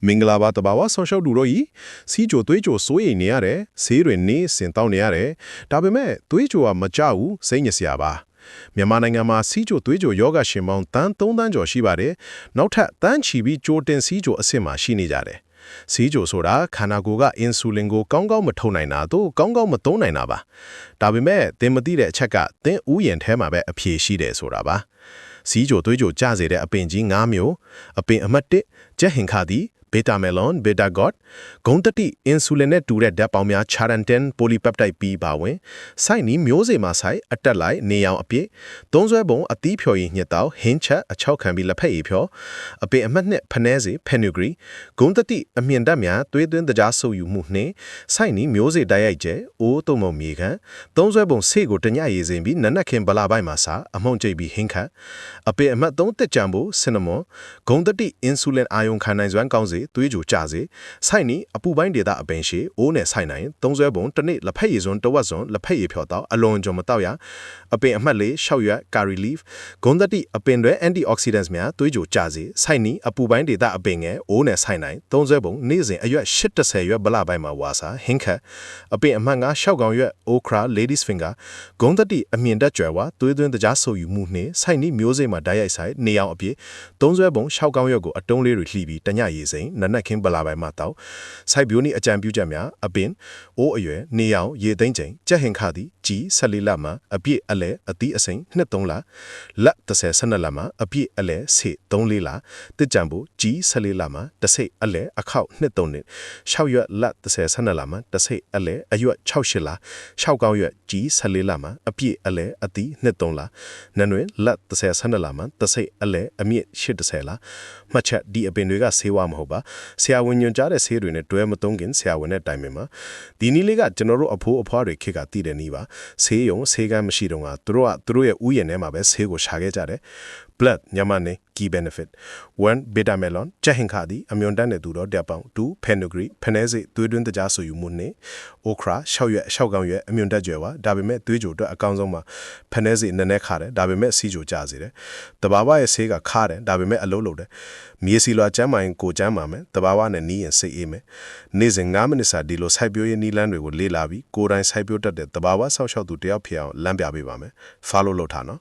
မင်္ဂလာပါတဘာဝဆောင်းရှောက်လူတို့ဤစီချိုသွေးချိုစိုးရိမ်နေရတယ်ဆေးတွေနေစင်တောင်းနေရတယ်ဒါပေမဲ့သွေးချိုကမကြောက်ဘူးစိတ်ညစ်စရာပါမြန်မာနိုင်ငံမှာစီချိုသွေးချိုယောဂရှင်ပေါင်းတန်း3တန်းကျော်ရှိပါတယ်နောက်ထပ်တန်းချီပြီးကြိုတင်စီချိုအဆင့်မှာရှိနေကြတယ်စီချိုဆိုတာခန္ဓာကိုယ်ကအင်ဆူလင်ကိုကောင်းကောင်းမထုတ်နိုင်တာတို့ကောင်းကောင်းမသုံးနိုင်တာပါဒါပေမဲ့သင်မသိတဲ့အချက်ကသင်ဥယျာဉ်ထဲမှာပဲအဖြေရှိတယ်ဆိုတာပါစီချိုသွေးချိုကျစေတဲ့အပင်ကြီး9မျိုးအပင်အမှတ်1ကြက်ဟင်ခါသည်beta melon beta got ဂုံတတိအင်ဆူလင်နဲ့တူတဲ့ဓာတ်ပေါင်းများ charantin polypeptide B ပါဝင်စိုက်နီးမျိုးစေ့မှာစိုက်အတက်လိုက်နေအောင်အပြည့်သုံးဆွဲပုံအသီးဖြော်ရည်ညစ်တောက်ဟင်းချက်အချောက်ခံပြီးလက်ဖက်ရည်ဖြော်အပင်အမှတ်နှစ်ဖနဲစေ fenugreek ဂုံတတိအမြင့်တက်များသွေးသွင်းတကြားဆုပ်ယူမှုနှင့်စိုက်နီးမျိုးစေ့တိုက်ရိုက်ကျဲအိုးတုံမုံမြေခံသုံးဆွဲပုံဆေးကိုတညရည်စင်ပြီးနနက်ခင်ဗလာပိုက်မှာစာအမှုန့်ကျိတ်ပြီးဟင်းခတ်အပင်အမှတ်3တက်ကြံဖို့ cinnamon ဂုံတတိအင်ဆူလင်အာယုံခံနိုင်စွမ်းကောင်းစေသွေးကြိုကျစေစိုက်နီအပူပိုင်းဒေတာအပင်ရှိအိုးနဲ့စိုက်နိုင်သုံးဆွဲပုံတစ်နေ့လက်ဖက်ရည်စွန်းတဝက်စွန်းလက်ဖက်ရည်ဖြော်တော့အလွန်ကြုံမတော့ရအပင်အမှတ်လေးရှောက်ရွက် curry leaf ဂုံတတိအပင်တွေ antioxidants များသွေးကြိုကျစေစိုက်နီအပူပိုင်းဒေတာအပင်ငယ်အိုးနဲ့စိုက်နိုင်သုံးဆွဲပုံနေ့စဉ်အရွက်80ရွက်ဗလာပိုင်းမှာဝါစာဟင်းခတ်အပင်အမှတ်5ရှောက်ကောင်ရွက် okra ladies finger ဂုံတတိအမြင့်တက်ကြွယ်ဝသွေးသွင်းတကြားဆုပ်ယူမှုနှင့်စိုက်နီမျိုးစိတ်မှာဓာတ်ရိုက်ဆိုင်နေအောင်အပြည့်သုံးဆွဲပုံရှောက်ကောင်ရွက်ကိုအတုံးလေးတွေလှီးပြီးတညရည်စိန်နနက်ခင်းဗလာပိုင်းမှာတောက်စိုက်ပျိုးနည်းအကြံပြုချက်များအပင်အိုးအရွယ်နေအောင်ရေသိမ့်ချိန်ကြက်ဟင်ခါသည်ကြီး14လမှာအပြည့်အလဲအသီးအစိမ်2-3လလက်30 12လမှာအပြည့်အလဲဆေ3-4လတစ်ကြံဖို့ကြီး14လမှာတဆိတ်အလဲအခောက်2-3နှစ်ရှောက်ရွက်လက်30 12လမှာတဆိတ်အလဲအရွက်6-8လရှောက်ကောင်းရွက်ကြီး14လမှာအပြည့်အလဲအသီး2-3လနနွေလက်30 12လမှာတဆိတ်အလဲအမြင့်8-10လမှတ်ချက်ဒီအပင်တွေကဆေးဝါးမဟုတ်ပါဆရာဝန်ညွှန်ကြားတဲ့ဆေးတွေနဲ့တွဲမသုံးခင်ဆရာဝန်နဲ့တိုင်ပင်မှာဒီနည်းလေးကကျွန်တော်တို့အဖိုးအဖွားတွေခေတ်ကတည်တဲ့နည်းပါဆေးရုံဆေးကမ်းမရှိတော့ကသူတို့ရဲ့ဥယျာဉ်ထဲမှာပဲဆေးကိုရှာခဲ့ကြတယ် blood ညမနေ key benefit 1 beta melon ချက်ဟင်ခါသည်အမြွန်တန်းတဲ့သူတော့တက်ပေါင်း2 fenugreek ဖနဲစေသွေးတွင်းတကြားဆူယူမှုနဲ့ okra ရှောက်ရွက်ရှောက်ကောင်ရွက်အမြွန်တက်ကြွယ်ပါဒါပေမဲ့သွေးကြိုအတွက်အကောင်းဆုံးမှာဖနဲစေနည်းနည်းခါတယ်ဒါပေမဲ့စီးကြိုကျစေတယ်တဘာဝရဲ့ဆေးကခါတယ်ဒါပေမဲ့အလုံးလုံးတယ်မြေစီလွာကျမ်းမိုင်ကိုကျမ်းပါမယ်တဘာဝနဲ့နီးရင်စိတ်အေးမယ်နေ့စဉ်9မိနစ်စာဒီလိုစိုက်ပျိုးရေးနီးလန်းတွေကိုလေ့လာပြီးကိုယ်တိုင်စိုက်ပျိုးတတ်တဲ့တဘာဝဆောက်ရှောက်သူတယောက်ဖြစ်အောင်လမ်းပြပေးပါမယ် follow လုပ်ထားနော်